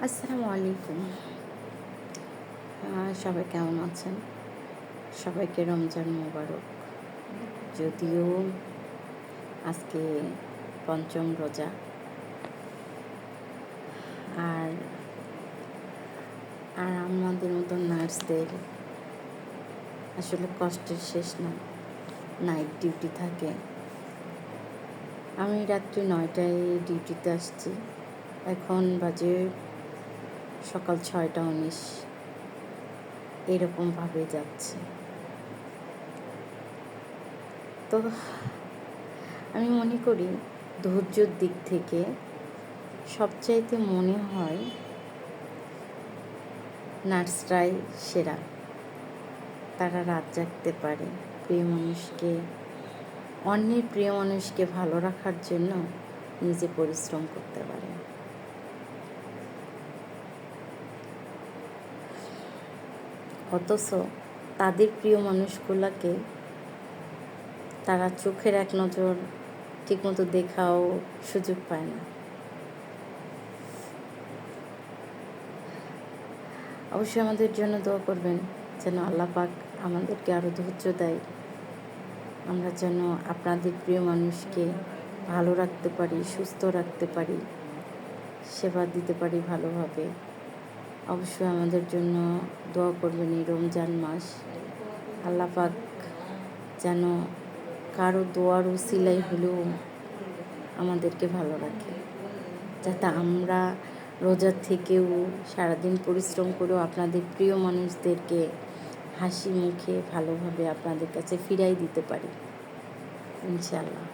আসসালামু আলাইকুম। সবাই কেমন আছেন? সবাইকে রমজান মোবারক। যদিও আজকে পঞ্চম রোজা, আর আর আমাদের মতো নার্সদের আসলে কষ্টের শেষ নাই। নাইট ডিউটি থাকে। আমি রাত্রি 9টায় ডিউটিতে আসছি। এখন বাজে সকাল 6টা 19, এরকমভাবে যাচ্ছে। তো আমি মনে করি ধৈর্যর দিক থেকে সবচাইতে মনে হয় নার্সরাই সেরা। তারা রাত জাগতে পারে, অন্যের প্রিয় মানুষকে ভালো রাখার জন্য নিজে পরিশ্রম করতে পারে। অথচ তাদের প্রিয় মানুষগুলোকে তারা চোখের এক নজর ঠিকমতো দেখাও সুযোগ পায় না। অবশ্যই আমাদের জন্য দোয়া করবেন যেন আল্লাহ পাক আমাদেরকে আরও ধৈর্য দেয়, আমরা যেন আপনাদের প্রিয় মানুষকে ভালো রাখতে পারি, সুস্থ রাখতে পারি, সেবা দিতে পারি ভালোভাবে। অবশ্যই আমাদের জন্য দোয়া করবেন এই রমজান মাস। আল্লাহ পাক যেন কারো দোয়ার উসিলাই হলেও আমাদেরকে ভালো রাখে, যাতে আমরা রোজার থেকেও সারাদিন পরিশ্রম করেও আপনাদের প্রিয় মানুষদেরকে হাসি মুখে ভালোভাবে আপনাদের কাছে ফিরাই দিতে পারি ইনশাআল্লাহ।